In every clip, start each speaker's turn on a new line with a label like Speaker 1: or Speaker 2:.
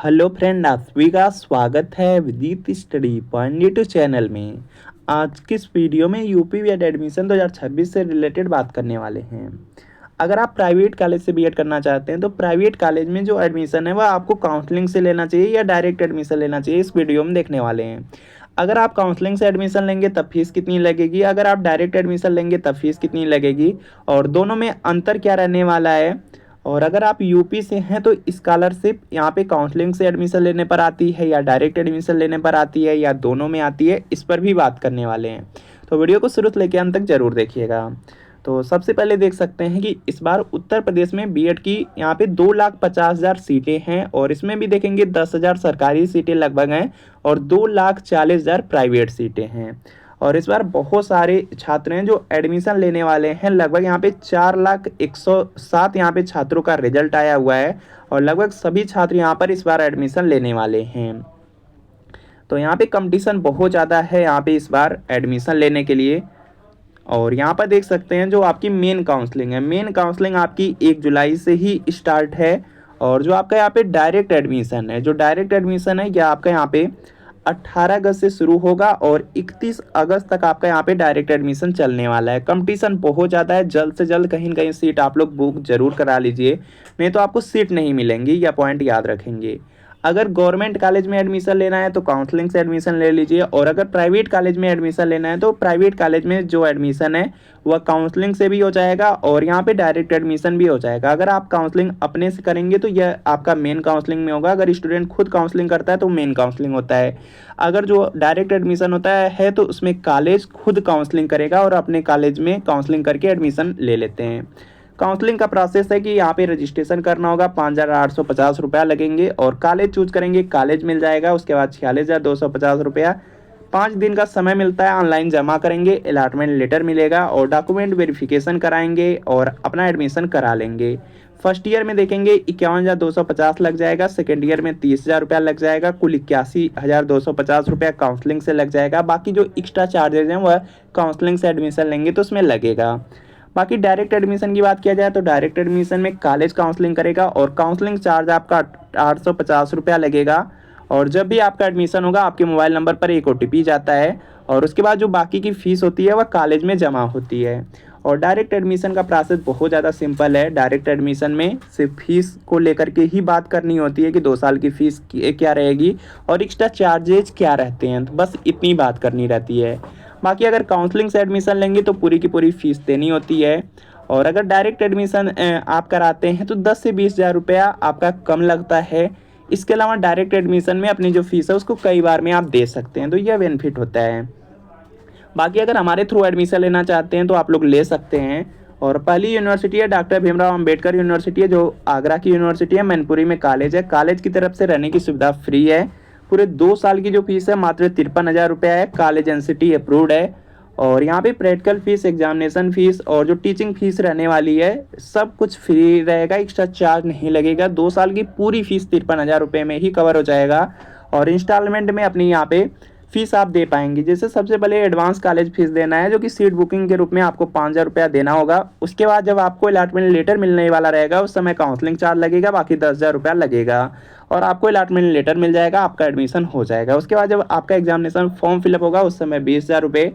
Speaker 1: Hello friend, आप सभी का स्वागत है विदित स्टडी पॉइंट यूट्यूब चैनल में। आज की इस वीडियो में यूपी बीएड एडमिशन 2026 से रिलेटेड बात करने वाले हैं। अगर आप प्राइवेट कॉलेज से बीएड करना चाहते हैं तो प्राइवेट कॉलेज में जो एडमिशन है वह आपको काउंसलिंग से लेना चाहिए या डायरेक्ट एडमिशन लेना चाहिए, इस वीडियो में देखने वाले हैं। अगर आप काउंसलिंग से एडमिशन लेंगे तब फीस कितनी लगेगी, अगर आप डायरेक्ट एडमिशन लेंगे तब फीस कितनी लगेगी और दोनों में अंतर क्या रहने वाला है। और अगर आप यूपी से हैं तो स्कॉलरशिप यहाँ पे काउंसलिंग से एडमिशन लेने पर आती है या डायरेक्ट एडमिशन लेने पर आती है या दोनों में आती है, इस पर भी बात करने वाले हैं। तो वीडियो को शुरू से लेकर अंत तक जरूर देखिएगा। तो सबसे पहले देख सकते हैं कि इस बार उत्तर प्रदेश में बीएड की यहाँ पे 2,50,000 सीटें हैं और इसमें भी देखेंगे 10,000 सरकारी सीटें लगभग हैं और 2,40,000 प्राइवेट सीटें हैं। और इस बार बहुत सारे छात्र हैं जो एडमिशन लेने वाले हैं। लगभग यहाँ पे 4,01,07 यहाँ पे छात्रों का रिजल्ट आया हुआ है और लगभग सभी छात्र यहाँ पर इस बार एडमिशन लेने वाले हैं। तो यहाँ पे कंपटीशन बहुत ज़्यादा है यहाँ पे इस बार एडमिशन लेने के लिए। और यहाँ पर देख सकते हैं जो आपकी मेन काउंसलिंग है, मेन काउंसलिंग आपकी 1 जुलाई से ही स्टार्ट है। और जो आपका यहाँ पे डायरेक्ट एडमिशन है, जो डायरेक्ट एडमिशन है यह आपका यहाँ पे 18 अगस्त से शुरू होगा और 31 अगस्त तक आपका यहाँ पे डायरेक्ट एडमिशन चलने वाला है। कंपटीशन बहुत ज़्यादा है, जल्द से जल्द कहीं न कहीं सीट आप लोग बुक जरूर करा लीजिए, नहीं तो आपको सीट नहीं मिलेंगी, यह पॉइंट याद रखेंगे। अगर गवर्नमेंट कॉलेज में एडमिशन लेना है तो काउंसलिंग से एडमिशन ले लीजिए और अगर प्राइवेट कॉलेज में एडमिशन लेना है तो प्राइवेट कॉलेज में जो एडमिशन है वह काउंसलिंग से भी हो जाएगा और यहाँ पे डायरेक्ट एडमिशन भी हो जाएगा। अगर आप काउंसलिंग अपने से करेंगे तो यह आपका मेन काउंसलिंग में होगा, अगर स्टूडेंट खुद काउंसलिंग करता है तो मेन काउंसलिंग होता है। अगर जो डायरेक्ट एडमिशन होता है तो उसमें कॉलेज खुद काउंसलिंग करेगा और अपने कॉलेज में काउंसलिंग करके एडमिशन ले लेते हैं। काउंसलिंग का प्रोसेस है कि यहाँ पे रजिस्ट्रेशन करना होगा, 5,850 रुपया लगेंगे और कॉलेज चूज करेंगे, कॉलेज मिल जाएगा। उसके बाद 46,250 रुपया 5 दिन का समय मिलता है, ऑनलाइन जमा करेंगे, अलॉटमेंट लेटर मिलेगा और डॉक्यूमेंट वेरिफिकेशन कराएंगे और अपना एडमिशन करा लेंगे। फर्स्ट ईयर में देखेंगे 51,250 लग जाएगा, सेकेंड ईयर में 30,000 रुपया लग जाएगा, कुल 81,250 रुपया काउंसलिंग से लग जाएगा। बाकी जो एक्स्ट्रा चार्जेज हैं वह काउंसलिंग से एडमिशन लेंगे तो उसमें लगेगा। बाकी डायरेक्ट एडमिशन की बात किया जाए तो डायरेक्ट एडमिशन में कॉलेज काउंसलिंग करेगा और काउंसलिंग चार्ज आपका 850 रुपया लगेगा। और जब भी आपका एडमिशन होगा आपके मोबाइल नंबर पर एक OTP जाता है और उसके बाद जो बाकी की फ़ीस होती है वह कॉलेज में जमा होती है। और डायरेक्ट एडमिशन का प्रोसेस बहुत ज़्यादा सिंपल है। डायरेक्ट एडमिशन में सिर्फ फीस को लेकर के ही बात करनी होती है कि 2 साल की फ़ीस क्या रहेगी और एक्स्ट्रा चार्जेज क्या रहते हैं, तो बस इतनी बात करनी रहती है। बाकी अगर काउंसलिंग से एडमिशन लेंगे तो पूरी की पूरी फीस देनी होती है। और अगर डायरेक्ट एडमिशन आप कराते हैं तो 10 से 20,000 रुपया आपका कम लगता है। इसके अलावा डायरेक्ट एडमिशन में अपनी जो फीस है उसको कई बार में आप दे सकते हैं, तो यह बेनिफिट होता है। बाकी अगर हमारे थ्रू एडमिशन लेना चाहते हैं तो आप लोग ले सकते हैं। और पहली यूनिवर्सिटी है डॉक्टर भीमराव अंबेडकर यूनिवर्सिटी है, जो आगरा की यूनिवर्सिटी है, मैनपुरी में कॉलेज है। कॉलेज की तरफ से रहने की सुविधा फ्री है। पूरे 2 साल की जो फीस है मात्र 53,000 रुपया है। कॉलेज एनसीटी अप्रूव्ड है और यहाँ पे प्रैक्टिकल फीस, एग्जामिनेशन फीस और जो टीचिंग फीस रहने वाली है सब कुछ फ्री रहेगा, एक्स्ट्रा चार्ज नहीं लगेगा। 2 साल की पूरी फीस 53,000 रुपये में ही कवर हो जाएगा और इंस्टॉलमेंट में अपनी यहाँ पे फीस आप दे पाएंगे। जैसे सबसे पहले एडवांस कॉलेज फीस देना है जो कि सीट बुकिंग के रूप में आपको 5,000 रुपया देना होगा। उसके बाद जब आपको अलॉटमेंट लेटर मिलने वाला रहेगा उस समय काउंसलिंग चार्ज लगेगा, बाकी 10,000 रुपया लगेगा और आपको अलॉटमेंट लेटर मिल जाएगा, आपका एडमिशन हो जाएगा। उसके बाद जब आपका एग्जामिनेशन फॉर्म फिलअप होगा उस समय 20,000 रुपये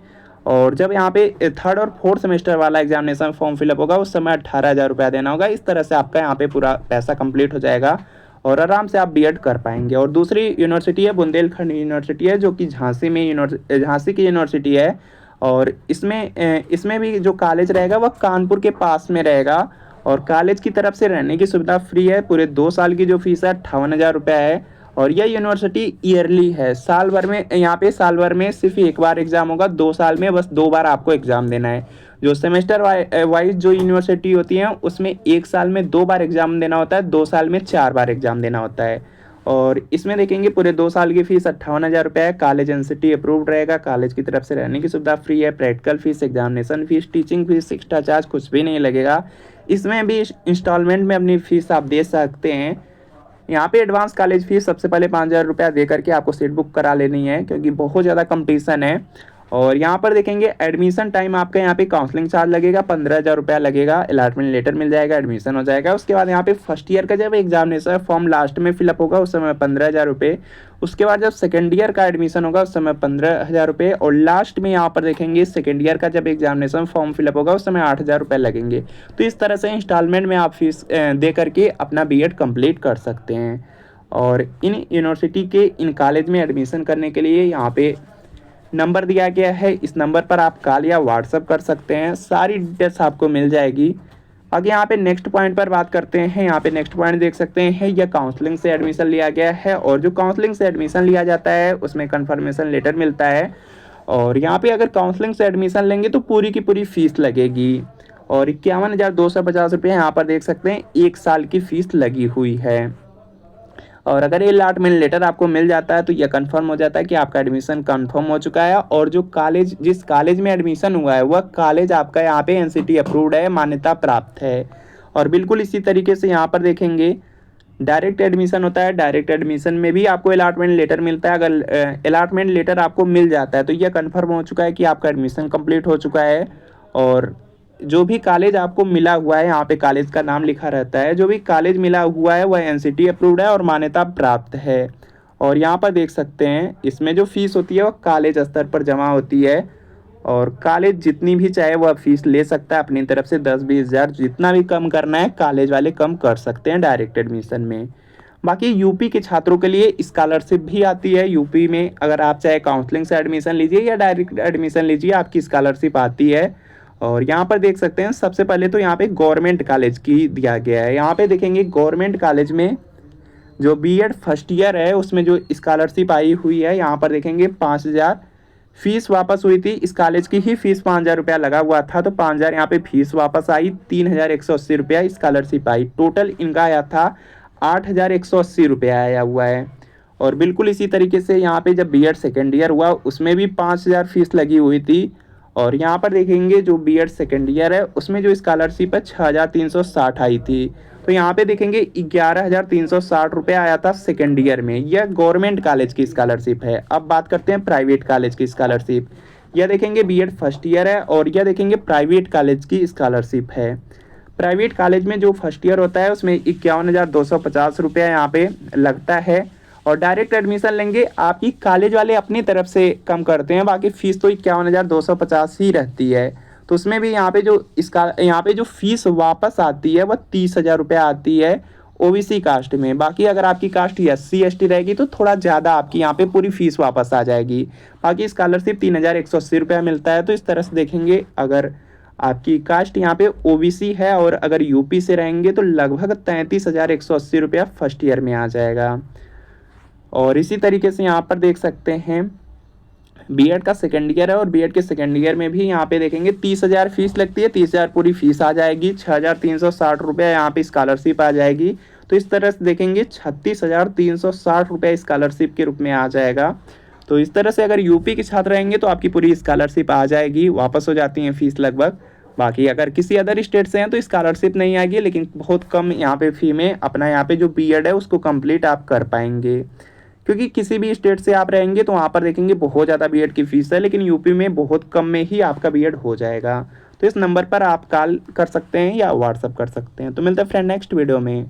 Speaker 1: और जब यहाँ पे 3rd और 4th सेमेस्टर वाला एग्जामिनेशन फॉर्म फिलअप होगा उस समय 18,000 रुपया देना होगा। इस तरह से आपका यहाँ पे पूरा पैसा कंप्लीट हो जाएगा और आराम से आप बीएड कर पाएंगे। और दूसरी यूनिवर्सिटी है बुंदेलखंड यूनिवर्सिटी है, जो कि झांसी की यूनिवर्सिटी है और इसमें भी जो कॉलेज रहेगा वह कानपुर के पास में रहेगा और कॉलेज की तरफ से रहने की सुविधा फ्री है। पूरे 2 साल की जो फीस है 58,000 रुपया है और यह यूनिवर्सिटी ईयरली है, साल भर में, यहाँ पे साल भर में सिर्फ एक बार एग्जाम होगा। 2 साल में बस 2 बार आपको एग्जाम देना है। जो सेमेस्टर वाइज जो यूनिवर्सिटी होती है उसमें 1 साल में 2 बार एग्जाम देना होता है, 2 साल में 4 बार एग्जाम देना होता है। और इसमें देखेंगे पूरे 2 साल की फीस 58,000 रुपये है। कॉलेज एनसीटी अप्रूव्ड रहेगा, कॉलेज की तरफ से रहने की सुविधा फ्री है। Practical fees, examination fees, teaching fees, extra charge कुछ भी नहीं लगेगा। इसमें भी इंस्टॉलमेंट में अपनी फीस आप दे सकते हैं। यहाँ पे एडवांस कॉलेज फीस सबसे पहले 5,000 रुपया दे करके आपको सीट बुक करा लेनी है क्योंकि बहुत ज़्यादा कंपटीशन है। और यहाँ पर देखेंगे एडमिशन टाइम आपका यहाँ पे काउंसलिंग चार्ज लगेगा 15,000 रुपया लगेगा, अलॉटमेंट लेटर मिल जाएगा, एडमिशन हो जाएगा। उसके बाद यहाँ पे फर्स्ट ईयर का जब एग्जामिनेशन फॉर्म लास्ट में फिलअप होगा उस समय 15,000 रुपये। उसके बाद जब सेकेंड ईयर का एडमिशन होगा उस समय 15,000 रुपये। और लास्ट में यहाँ पर देखेंगे सेकेंड ईयर का जब एग्जामिनेशन फॉर्म फिलअप होगा उस समय 8,000 रुपये लगेंगे। तो इस तरह से इंस्टॉलमेंट में आप फीस दे करके अपना बीएड कंप्लीट कर सकते हैं। और इन यूनिवर्सिटी के इन कॉलेज में एडमिशन करने के लिए यहाँ पे नंबर दिया गया है, इस नंबर पर आप कॉल या व्हाट्सअप कर सकते हैं, सारी डिटेल्स आपको मिल जाएगी। आगे यहाँ पे नेक्स्ट पॉइंट पर बात करते हैं। यहाँ पे नेक्स्ट पॉइंट देख सकते हैं, यह काउंसलिंग से एडमिशन लिया गया है और जो काउंसलिंग से एडमिशन लिया जाता है उसमें कन्फर्मेशन लेटर मिलता है। और यहाँ पे अगर काउंसलिंग से एडमिशन लेंगे तो पूरी की पूरी फीस लगेगी और 51,250 रुपये यहाँ पर देख सकते हैं 1 साल की फ़ीस लगी हुई है। और अगर ये अलॉटमेंट लेटर आपको मिल जाता है तो यह कंफर्म हो जाता है कि आपका एडमिशन कंफर्म हो चुका है और जो कॉलेज जिस कॉलेज में एडमिशन हुआ है वह कॉलेज आपका यहाँ पे एनसीटी अप्रूव्ड है, मान्यता प्राप्त है। और बिल्कुल इसी तरीके से यहाँ पर देखेंगे डायरेक्ट एडमिशन होता है, डायरेक्ट एडमिशन में भी आपको अलॉटमेंट लेटर मिलता है। अगर अलॉटमेंट लेटर आपको मिल जाता है तो यह कन्फर्म हो चुका है कि आपका एडमिशन कंप्लीट हो चुका है। और जो भी कॉलेज आपको मिला हुआ है, यहाँ पे कॉलेज का नाम लिखा रहता है, जो भी कॉलेज मिला हुआ है वह एनसीटी अप्रूव्ड है और मान्यता प्राप्त है। और यहाँ पर देख सकते हैं इसमें जो फीस होती है वह कॉलेज स्तर पर जमा होती है और कॉलेज जितनी भी चाहे वह फीस ले सकता है अपनी तरफ से 10-20 हज़ार, जितना भी कम करना है कॉलेज वाले कम कर सकते हैं डायरेक्ट एडमिशन में। बाकी यूपी के छात्रों के लिए स्कॉलरशिप भी आती है। यूपी में अगर आप चाहे काउंसलिंग से एडमिशन लीजिए या डायरेक्ट एडमिशन लीजिए आपकी स्कॉलरशिप आती है। और यहाँ पर देख सकते हैं सबसे पहले तो यहाँ पे गवर्नमेंट कॉलेज की दिया गया है। यहाँ पे देखेंगे गवर्नमेंट कॉलेज में जो बीएड फर्स्ट ईयर है उसमें जो स्कॉलरशिप आई हुई है, यहाँ पर देखेंगे 5,000 फीस वापस हुई थी। इस कॉलेज की ही फीस 5,000 रुपया लगा हुआ था तो 5,000 यहाँ पे फीस वापस आई, 3,180 रुपया स्कॉलरशिप आई। टोटल इनका आया था 8,180 रुपया आया हुआ है। और बिल्कुल इसी तरीके से यहाँ पे जब बीएड सेकेंड ईयर हुआ उसमें भी 5,000 फीस लगी हुई थी। और यहाँ पर देखेंगे जो बीएड सेकेंड ईयर है उसमें जो स्कॉलरशिप है 6,360 आई थी। तो यहाँ पे देखेंगे 11,360 रुपये आया था सेकेंड ईयर में। यह गवर्नमेंट कॉलेज की स्कॉलरशिप है। अब बात करते हैं प्राइवेट कॉलेज की स्कॉलरशिप। यह देखेंगे बीएड फर्स्ट ईयर है और यह देखेंगे प्राइवेट कॉलेज की स्कॉलरशिप है। प्राइवेट कॉलेज में जो फर्स्ट ईयर होता है उसमें 51,250 रुपया यहाँ पे लगता है। और डायरेक्ट एडमिशन लेंगे आपकी कॉलेज वाले अपनी तरफ से कम करते हैं, बाकी फ़ीस तो 51,250 ही रहती है। तो उसमें भी यहाँ पे जो फीस वापस आती है वह 30,000 रुपये आती है ओबीसी कास्ट में। बाकी अगर आपकी कास्ट SC ST रहेगी तो थोड़ा ज़्यादा आपकी यहाँ पे पूरी फीस वापस आ जाएगी। बाकी स्कॉलरशिप 3,180 रुपया मिलता है। तो इस तरह से देखेंगे अगर आपकी कास्ट यहाँ पे ओबीसी है और अगर यूपी से रहेंगे तो लगभग 33,180 रुपया फर्स्ट ईयर में आ जाएगा। और इसी तरीके से यहाँ पर देख सकते हैं बीएड का सेकेंड ईयर है और बीएड के सेकेंड ईयर में भी यहाँ पे देखेंगे 30,000 फीस लगती है। 30,000 पूरी फीस आ जाएगी, 6,360 रुपये यहाँ पे स्कॉलरशिप आ जाएगी। तो इस तरह से देखेंगे 36,360 रुपये स्कॉलरशिप के रूप में आ जाएगा। तो इस तरह से अगर यूपी के छात्र रहेंगे तो आपकी पूरी स्कॉलरशिप आ जाएगी, वापस हो जाती है फीस लगभग। बाकी अगर किसी अदर स्टेट से हैं तो स्कॉलरशिप नहीं आएगी, लेकिन बहुत कम यहाँ पे फी में अपना यहाँ पे जो बीएड है उसको कंप्लीट आप कर पाएंगे। क्योंकि किसी भी स्टेट से आप रहेंगे तो वहाँ पर देखेंगे बहुत ज़्यादा बीएड की फीस है, लेकिन यूपी में बहुत कम में ही आपका बीएड हो जाएगा। तो इस नंबर पर आप कॉल कर सकते हैं या व्हाट्सअप कर सकते हैं। तो मिलते हैं फ्रेंड नेक्स्ट वीडियो में।